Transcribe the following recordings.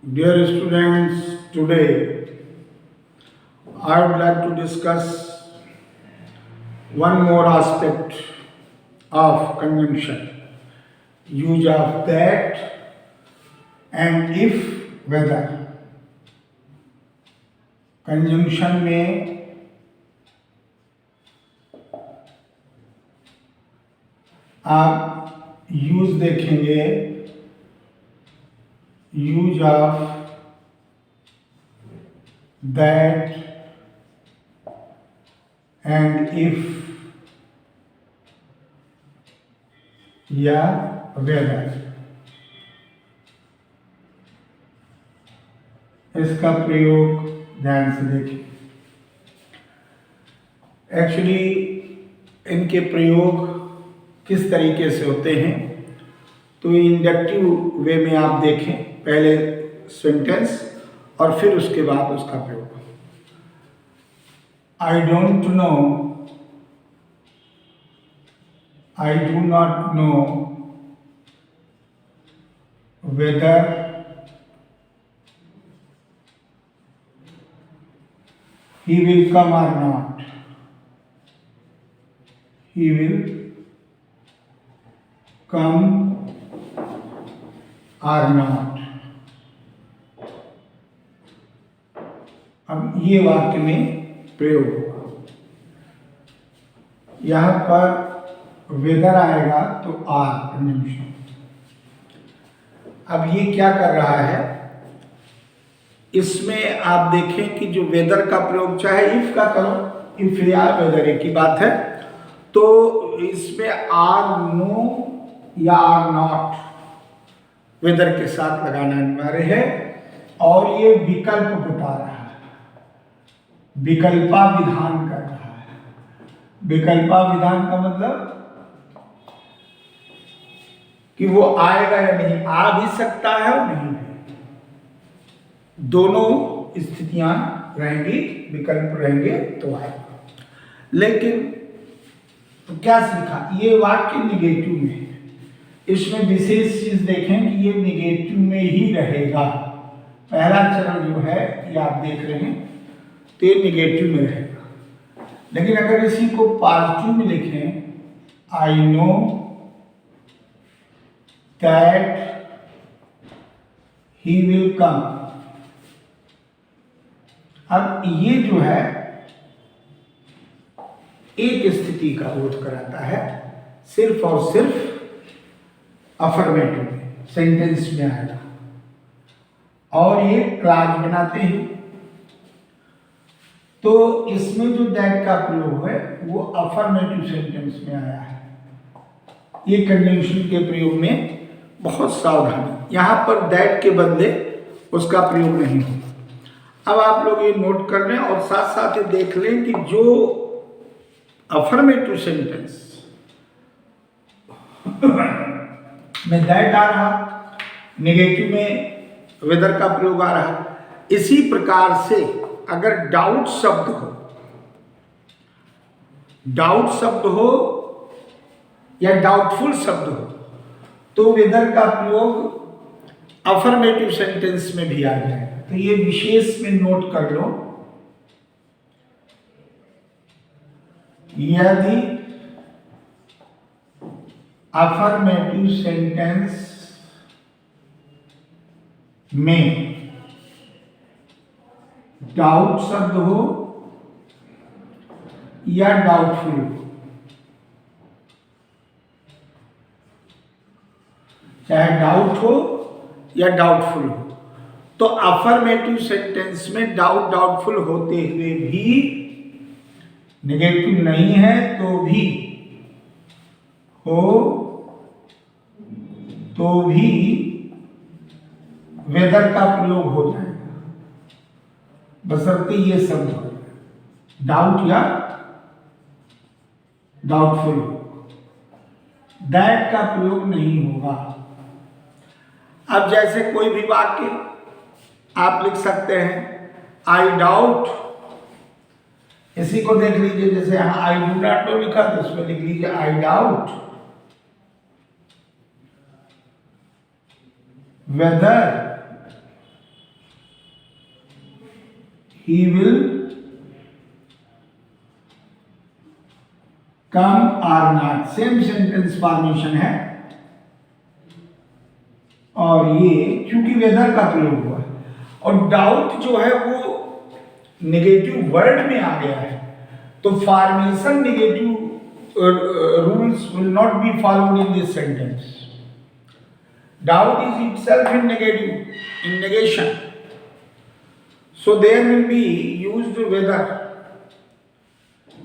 Dear students, today I would like to discuss one more aspect of conjunction. Use of that and if whether. Conjunction में आप use देखेंगे, use of that and if या weather. इसका प्रयोग ध्यान से देखिए। एक्चुअली इनके प्रयोग किस तरीके से होते हैं, तो इंडक्टिव वे में आप देखें, पहले सेंटेंस और फिर उसके बाद उसका प्रयोग। I don't know, I do not know whether he will come or not. He will come or not. अब ये वाक्य में प्रयोग होगा। यहां पर वेदर आएगा तो आर कंजंक्शन। अब ये क्या कर रहा है, इसमें आप देखें कि जो वेदर का प्रयोग चाहे इफ का करो, इफ या वेदर एक ही बात है, तो इसमें आर नो या आर नॉट वेदर के साथ लगाना अनिवार्य है। और ये विकल्प बता रहा है, विकल्पा विधान कर रहा है। विकल्पा विधान का मतलब कि वो आएगा या नहीं, आ भी सकता है और नहीं है, दोनों स्थितियां रहेंगी, विकल्प रहेंगे तो आएगा। लेकिन तो क्या सीखा, ये वाक्य निगेटिव में है। इसमें विशेष चीज देखें कि ये निगेटिव में ही रहेगा। पहला चरण जो है ये आप देख रहे हैं, तो ये निगेटिव में रहेगा। लेकिन अगर इसी को पॉजिटिव में लिखें, I know that he will come. अब ये जो है एक स्थिति का बोध कराता है, सिर्फ और सिर्फ अफर्मेटिव में, सेंटेंस में आएगा। और ये क्लाज बनाते हैं, तो इसमें जो दैट का प्रयोग है वो अफर्मेटिव सेंटेंस में आया है। ये कंजंक्शन के प्रयोग में बहुत सावधानी, यहां पर दैट के बदले उसका प्रयोग नहीं होता। अब आप लोग ये नोट कर लें और साथ साथ ये देख लें कि जो अफर्मेटिव सेंटेंस में दैट आ रहा, निगेटिव में वेदर का प्रयोग आ रहा, इसी प्रकार से अगर डाउट शब्द हो, डाउट शब्द हो या डाउटफुल शब्द हो, तो वेदर का प्रयोग अफर्मेटिव सेंटेंस में भी आ जाएगा। तो ये विशेष में नोट कर लो, यदि अफर्मेटिव सेंटेंस में डाउट शब्द हो या डाउटफुल हो, चाहे डाउट हो या डाउटफुल हो, तो अफर्मेटिव सेंटेंस में डाउट डाउटफुल होते हुए भी, नेगेटिव नहीं है तो भी, हो तो भी वेदर का प्रयोग हो जाएगा, बशर्ते ये शब्द हो डाउट या डाउटफुल हो, दैट का प्रयोग नहीं होगा। अब जैसे कोई भी वाक्य आप लिख सकते हैं, आई डाउट, इसी को देख लीजिए, जैसे यहाँ आई डू नॉट नो लिखा तो उसमें लिख लीजिए I doubt whether he will come or not, same sentence formation है और ये क्योंकि वेदर का प्रयोग हुआ है और डाउट जो है वो नेगेटिव वर्ड में आ गया है तो formation negative rules will not be followed in this sentence. Doubt is itself in negative, in negation. So there will be used whether.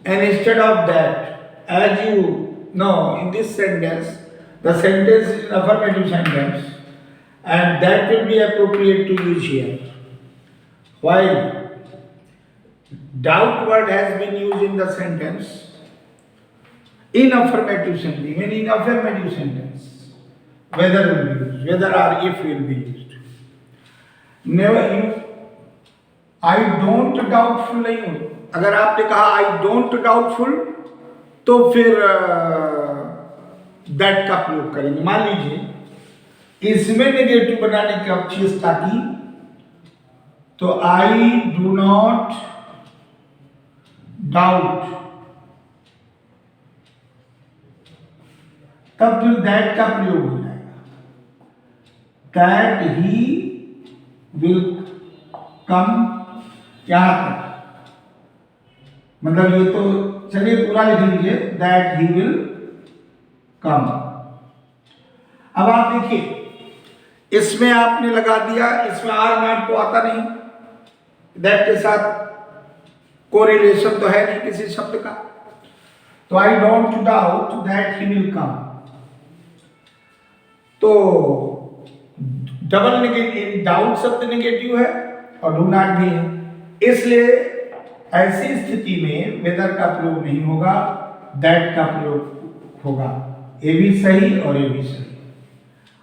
And instead of that, as you know, in this sentence, the sentence is an affirmative sentence, and that will be appropriate to use here. While doubt word has been used in the sentence in affirmative sentence, even in affirmative sentence. Whether will be used, whether or if will be used. Never use I don't doubtful नहीं हो. अगर आपने कहा I don't doubtful तो फिर that का प्रयोग करेंगे. मान लीजिए इसमें नेगेटिव बनाने की चेष्टा की तो I do not doubt, तब फिर that का प्रयोग हो जाएगा. That he will come, यहाँ तक मतलब ये तो चलिए पूरा लिख लीजिए that he will come. अब आप देखिए इसमें आपने लगा दिया, इसमें आर नॉट तो आता नहीं, that के साथ कोरिलेशन तो है नहीं किसी शब्द का, तो I don't doubt that he will come. तो डबल नेगेटिव, डाउट शब्द नेगेटिव है और डू नॉट भी है, इसलिए ऐसी स्थिति में वेदर का प्रयोग नहीं होगा, दैट का प्रयोग होगा. ए भी सही और ए भी सही.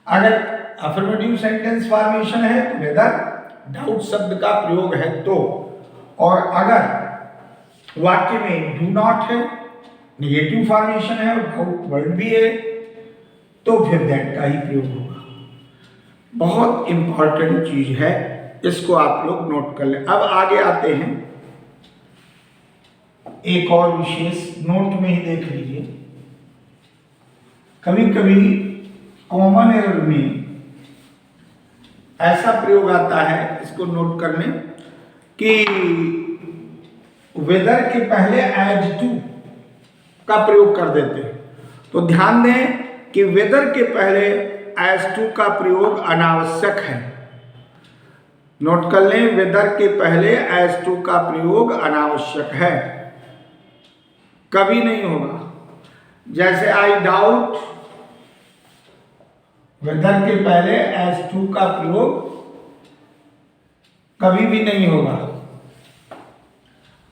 अगर अफर्मेटिव सेंटेंस फॉर्मेशन है तो वेदर डाउट शब्द का प्रयोग है तो, और अगर वाक्य में डू नॉट है, नेगेटिव फॉर्मेशन है और डाउट वर्ड भी है तो फिर दैट का ही प्रयोग होगा. बहुत इंपॉर्टेंट चीज है, इसको आप लोग नोट कर लें. अब आगे आते हैं एक और विशेष, नोट में ही देख लीजिए. कभी कभी कॉमन एरर में ऐसा प्रयोग आता है, इसको नोट कर लें कि वेदर के पहले एज टू का प्रयोग कर देते हैं. तो ध्यान दें कि वेदर के पहले एज टू का प्रयोग अनावश्यक है. नोट कर लें, वेदर के पहले एज टू का प्रयोग अनावश्यक है, कभी नहीं होगा. जैसे आई डाउट, वेदर के पहले एज टू का प्रयोग कभी भी नहीं होगा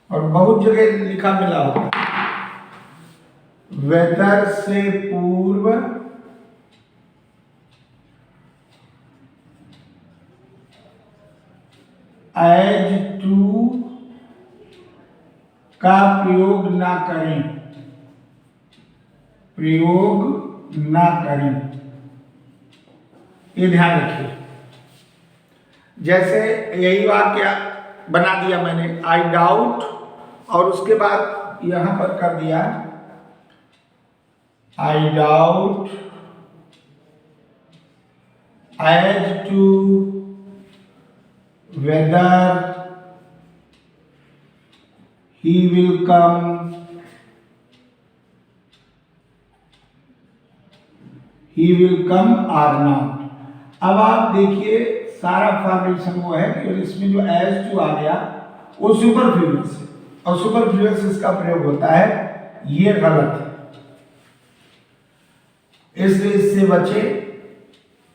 और बहुत जगह लिखा मिला होगा. वेदर से पूर्व एज टू का प्रयोग ना करें, प्रयोग ना करें, ये ध्यान रखिए. जैसे यही वाक्य बना दिया मैंने, आई डाउट, और उसके बाद यहां पर कर दिया I doubt as to whether he will come, he will come or not. अब आप देखिए सारा फॉर्मेशन वो है कि इसमें जो एज टू आ गया वो सुपरफ्लूयस है और सुपरफ्लूयस इसका प्रयोग होता है, ये गलत है, इसलिए इससे बचे.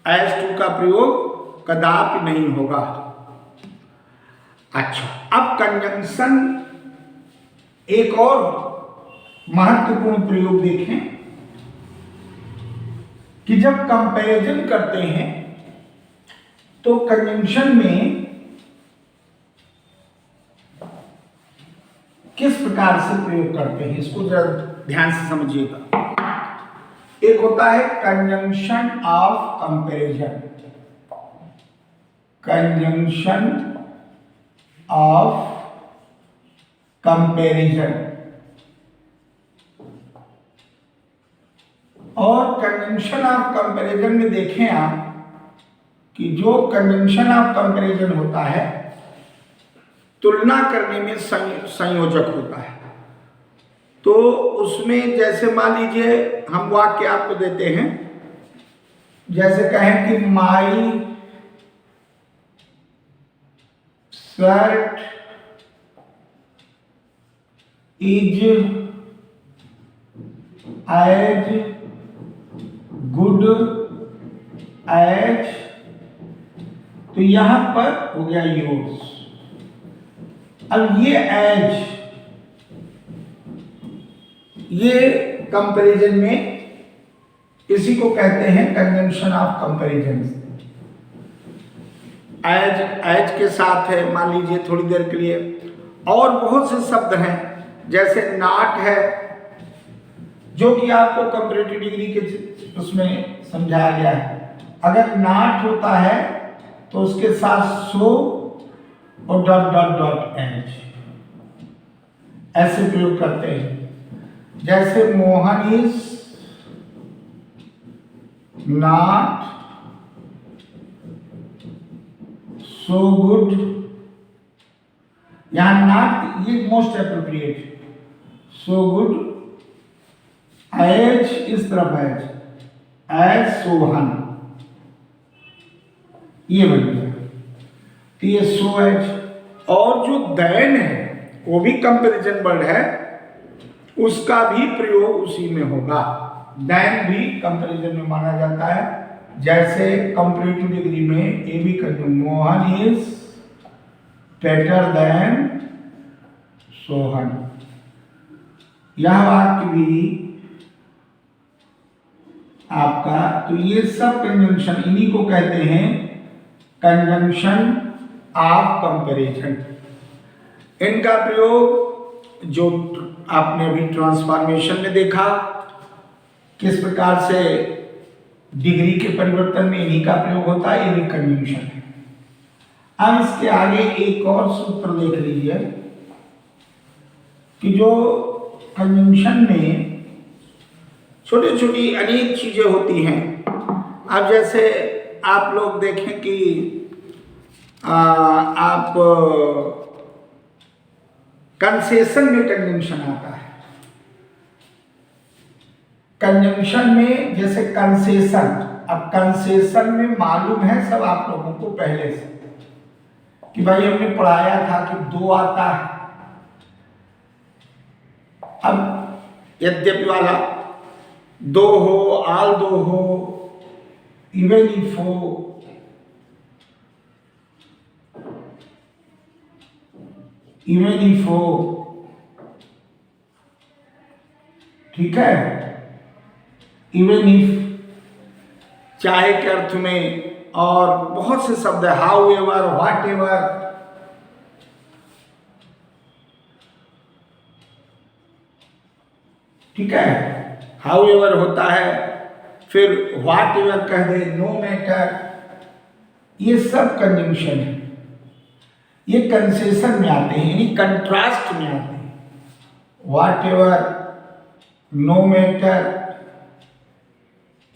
एज टू का प्रयोग कदापि नहीं होगा. अच्छा, अब कंजंक्शन एक और महत्वपूर्ण प्रयोग देखें कि जब कंपैरिजन करते हैं तो कंजंक्शन में किस प्रकार से प्रयोग करते हैं, इसको जरा ध्यान से समझिएगा. एक होता है conjunction of comparison, conjunction of comparison. और कंजंक्शन ऑफ कंपैरिजन में देखें आप कि जो कंजंक्शन ऑफ कंपैरिजन होता है तुलना करने में संयोजक होता है। तो उसमें जैसे मान लीजिए हम वाक्य आपको देते हैं, जैसे कहें कि my shirt is as good as, तो यहां पर हो गया योर्स। अब ये एज, ये कंपैरिजन में इसी को कहते हैं कंजंक्शन ऑफ कंपैरिजन। एज के साथ है मान लीजिए थोड़ी देर के लिए। और बहुत से शब्द हैं जैसे नॉट है, जो कि आपको कंपैरेटिव डिग्री के उसमें समझाया गया है। अगर नॉट होता है तो उसके साथ सो और डॉट डॉट डॉट एज ऐसे प्रयोग करते हैं। जैसे Mohan is not so good, यहां नॉट ये most appropriate, so good as इस तरफ एज सोहन, ये बन गया। तो ये सो एज। और जो दैन है वो भी कंपैरिजन वर्ड है, उसका भी प्रयोग उसी में होगा। दैन भी कंपैरिजन में माना जाता है। जैसे कंपैरेटिव डिग्री में ये भी कर, Mohan is better than Sohan, यह वाक्य भी आपका। तो ये सब कंजंक्शन, इन्हीं को कहते हैं कंजंक्शन ऑफ कंपैरिजन। इनका प्रयोग जो आपने अभी ट्रांसफॉर्मेशन में देखा, किस प्रकार से डिग्री के परिवर्तन में इन्हीं का प्रयोग होता है, ये भी कंजंक्शन है। अब इसके आगे एक और सूत्र देख लीजिए कि जो कंजंक्शन में छोटी छोटी अनेक चीजें होती हैं। अब जैसे आप लोग देखें कि आप कंसेशन में कंजंक्शन आता है। कंजंक्शन में जैसे कंसेशन, अब कंसेशन में मालूम है सब आप लोगों को पहले से कि भाई हमने पढ़ाया था कि दो आता है। अब यद्यपि वाला दो हो, आल दो हो, इवन इफ हो, इवन इफ हो, ठीक है, इवन इफ चाहे के अर्थ में, और बहुत से शब्द है, हाउ एवर, व्हाट एवर, ठीक है, हाउ एवर होता है, फिर व्हाट एवर कह दे, नो मैटर, ये सब कंजंक्शन है। ये कंसेशन में आते हैं, यानी कंट्रास्ट में आते हैं। व्हाट एवर, नो मैटर,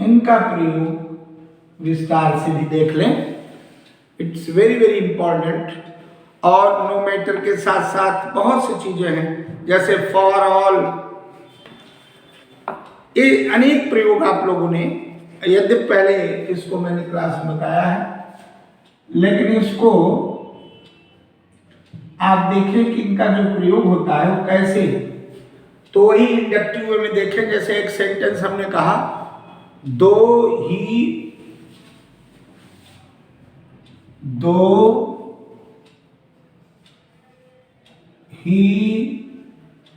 इनका प्रयोग विस्तार से भी देख लें, इट्स वेरी वेरी इंपॉर्टेंट। और नो मैटर के साथ साथ बहुत सी चीजें हैं जैसे फॉर ऑल, ये अनेक प्रयोग आप लोगों ने, यद्यपि पहले इसको मैंने क्लास में बताया है, लेकिन इसको आप देखें कि इनका जो प्रयोग होता है वो कैसे। तो वही इंडक्टिव वे में देखें, जैसे एक सेंटेंस हमने कहा, दो ही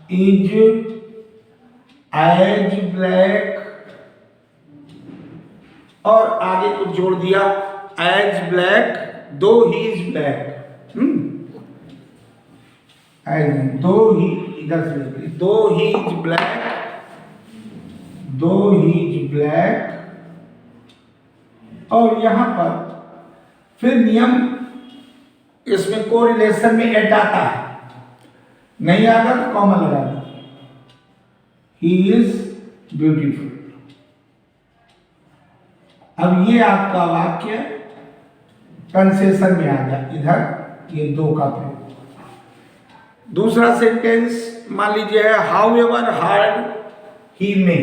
इज एज ब्लैक, और आगे कुछ जोड़ दिया, एज ब्लैक, दो ही इज ब्लैक, दो ही, इधर से दो ही इज ब्लैक, दो ही इज ब्लैक। और यहां पर फिर नियम, इसमें कोरिलेशन में एट आता है। नहीं आता तो कॉमा लगा दीजिए, ही इज ब्यूटीफुल। अब ये आपका वाक्य कंसेशन में आ गया, इधर ये दो का प्रयोग। दूसरा सेंटेंस मान लीजिए है how ever hard he may.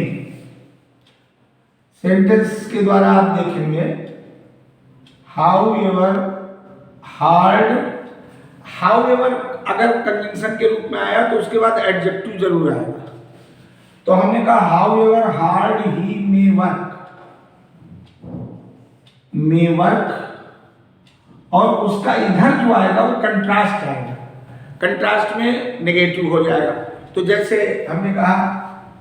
Sentence के द्वारा आप देखेंगे how ever hard, how ever अगर कंजंक्शन के रूप में आया तो उसके बाद एडजेक्टिव जरूर आएगा। तो हमने कहा how ever hard he may work, may work, और उसका इधर जो आएगा वो कंट्रास्ट आएगा, कंट्रास्ट में नेगेटिव हो जाएगा। तो जैसे हमने कहा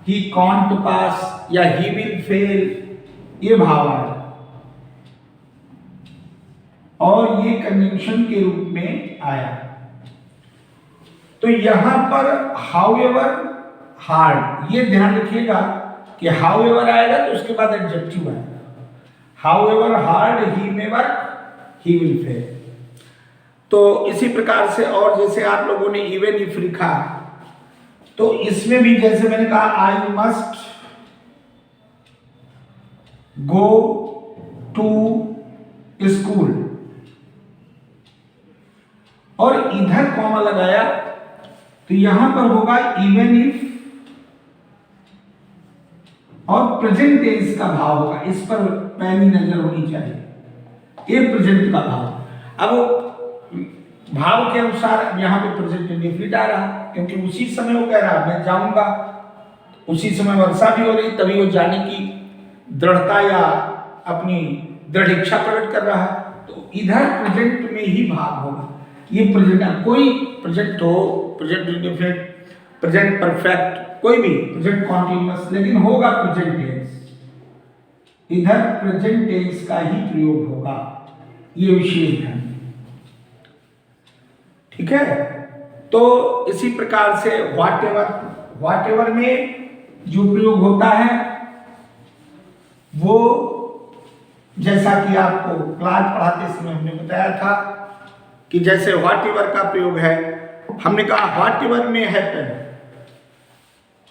ही कांट पास या ही विल फेल, ये भाव आएगा और ये कंजंक्शन के रूप में आया। तो यहां पर हाउएवर हार्ड, ये ध्यान रखिएगा कि हाउएवर आएगा तो उसके बाद एडजेक्टिव आएगा। However hard he may work, he will fail. तो इसी प्रकार से, और जैसे आप लोगों ने इवन इफ लिखा, तो इसमें भी जैसे मैंने कहा I must go to school, और इधर कॉमा लगाया तो यहां पर होगा इवन इफ, और प्रेजेंट टेंस का भाव होगा। इस पर पैनी नजर होनी चाहिए, ये प्रेजेंट का भाव। अब भाव के अनुसार यहां पे प्रेजेंट इंडेफिनिट आ रहा, क्योंकि उसी समय वो कह रहा मैं जाऊंगा, उसी समय वर्षा भी हो रही, तभी वो जाने की दृढ़ता या अपनी दृढ़ इच्छा प्रकट कर रहा है। तो इधर प्रेजेंट में ही भाव होगा। ये प्रेजेंट, कोई प्रेजेंट हो, प्रेजेंट इंडेफिनिट, प्रेजेंट परफेक्ट, कोई भी प्रेजेंट कॉन्टिन्यूअस, लेकिन होगा प्रेजेंट टेंस, इधर प्रेजेंट टेंस का ही प्रयोग होगा, ये विशेष है। ठीक है। तो इसी प्रकार से व्हाट एवर में जो प्रयोग होता है वो, जैसा कि आपको क्लास पढ़ाते समय हमने बताया था कि जैसे व्हाट एवर का प्रयोग है, हमने कहा व्हाट एवर में हैपन,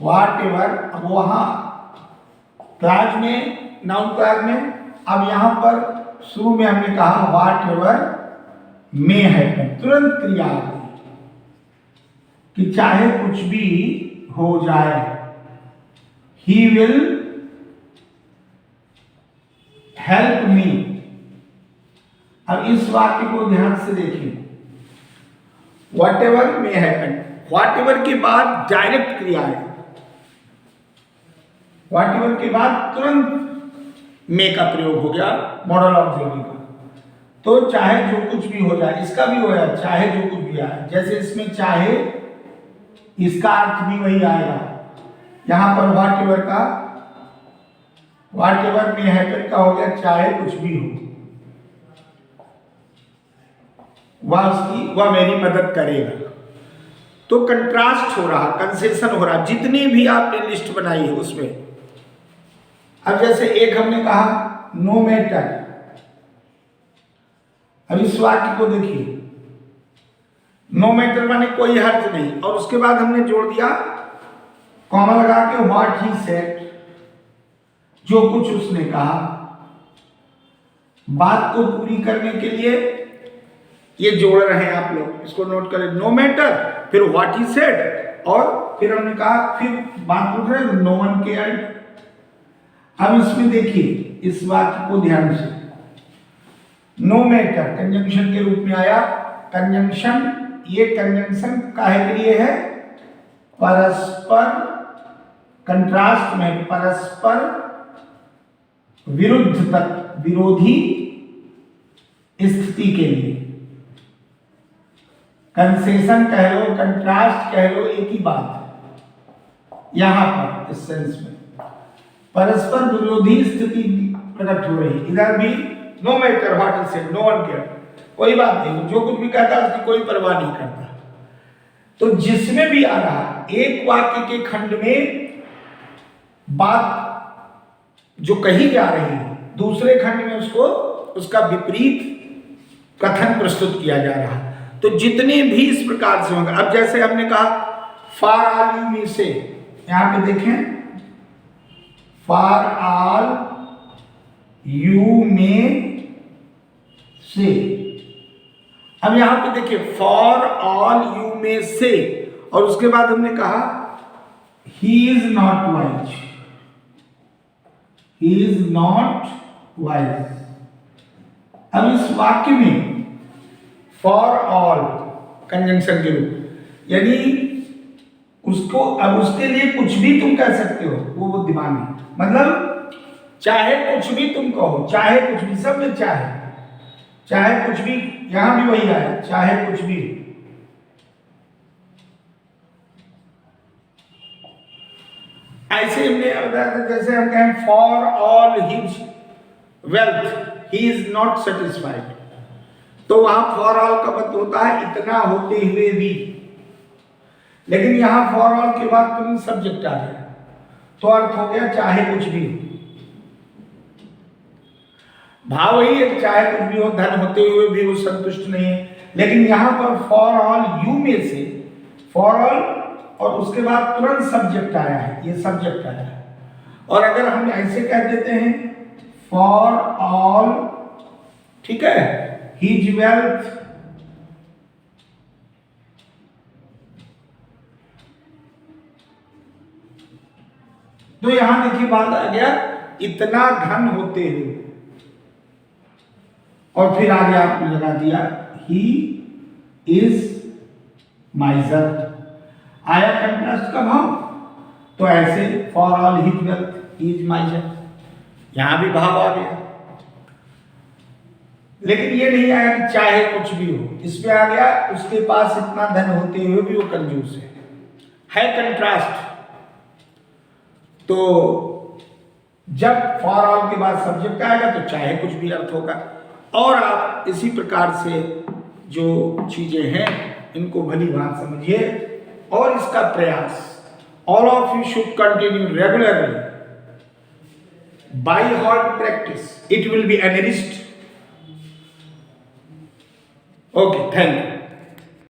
व्हाट एवर। अब वहां क्लास में, नाउन क्लास में, अब यहां पर शुरू में हमने कहा व्हाट एवर में हैपन, तुरंत क्रिया आ गई कि चाहे कुछ भी हो जाए, ही विल हेल्प मी। अब इस वाक्य को ध्यान से देखिए, व्हाट एवर में हैपन, व्हाट एवर के बाद डायरेक्ट क्रिया है, व्हाट एवर के बाद तुरंत मे का प्रयोग हो गया मॉडल ऑब्जेक्टिव का। तो चाहे जो कुछ भी हो जाए, इसका भी हो जाए चाहे जो कुछ भी आए, जैसे इसमें चाहे, इसका अर्थ भी वही आएगा। यहां पर व्हाट एवर का, व्हाट एवर में हैपन का हो गया चाहे कुछ भी हो, वह मेरी मदद करेगा। तो कंट्रास्ट हो रहा, कंसेशन हो रहा, जितनी भी आपने लिस्ट बनाई है उसमें। अब जैसे एक हमने कहा नो मैटर, अब इस वाक्य को देखिए, नो मैटर माने कोई हर्ज नहीं, और उसके बाद हमने जोड़ दिया कॉमा लगा के व्हाट ही सेड, जो कुछ उसने कहा। बात को पूरी करने के लिए ये जोड़ रहे हैं आप लोग, इसको नोट करें, नो मैटर, फिर व्हाट ही सेड, और फिर हमने कहा, फिर बात उठ रहे नो वन केयर्ड। अब इसमें देखिए इस वाक्य को ध्यान से, नो मैटर कंजंक्शन के रूप में आया। कंजंक्शन, ये कंजंक्शन काहे के लिए है? परस्पर, कंट्रास्ट में परस्पर विरुद्ध तक, विरोधी स्थिति के लिए। कंसेशन कह लो, कंट्रास्ट कह लो, एक ही बात है। यहां पर इस सेंस में परस्पर विरोधी स्थिति प्रकट हो रही। इधर भी no matter what is said, no one care, कोई बात नहीं, जो कुछ भी कहता है उसकी कोई परवाह नहीं करता। तो जिसमें भी आ रहा, एक वाक्य के खंड में बात जो कही जा रही है, दूसरे खंड में उसको, उसका विपरीत कथन प्रस्तुत किया जा रहा है। तो जितने भी इस प्रकार से होंगे, अब जैसे हमने कहा फॉर ऑल यू में से, यहां पे देखें फॉर ऑल यू में से, अब यहां पे देखिए फॉर ऑल यू में से, और उसके बाद हमने कहा he is not wise, he is not wise. अब इस वाक्य में फॉर ऑल कंजंक्शन के रूप, यानी उसको, अब उसके लिए कुछ भी तुम कह सकते हो, वो बुद्धिमान है, मतलब चाहे कुछ भी तुम कहो, चाहे कुछ भी, सब में चाहे कुछ भी, यहां भी वही आया, चाहे कुछ भी। ऐसे हमने बताया, जैसे हम कहें for all his wealth he is not satisfied, तो वहां फॉर ऑल का मतलब होता है इतना होते हुए भी, लेकिन यहां फॉर ऑल के बाद तुरंत सब्जेक्ट आ गया, तो अर्थ हो गया चाहे कुछ भी। भाव वही है, चाहे कुछ भी हो, धन होते हुए भी वो संतुष्ट नहीं है, लेकिन यहां पर फॉर ऑल यू में से फॉर ऑल और उसके बाद तुरंत सब्जेक्ट आया है, ये सब्जेक्ट आया है। और अगर हम ऐसे कह देते हैं फॉर ऑल, ठीक है, हिज वेल्थ, तो यहां देखिए बात आ गया इतना धन होते हुए, और फिर आगे आपने लगा दिया ही इज माइजर, आया कंट्रास्ट का भाव, तो ऐसे for all his wealth he is माइजर, यहां भी भाव आ गया, लेकिन ये नहीं आया कि चाहे कुछ भी हो, इसमें आ गया उसके पास इतना धन होते हुए भी वो कंजूस है कंट्रास्ट। तो जब फॉर ऑल के बाद सब्जेक्ट आएगा तो चाहे कुछ भी अर्थ होगा। और आप इसी प्रकार से जो चीजें हैं इनको भली बात समझिए और इसका प्रयास, all of you should continue regularly by heart practice, it will be enriched. Okay, thank you.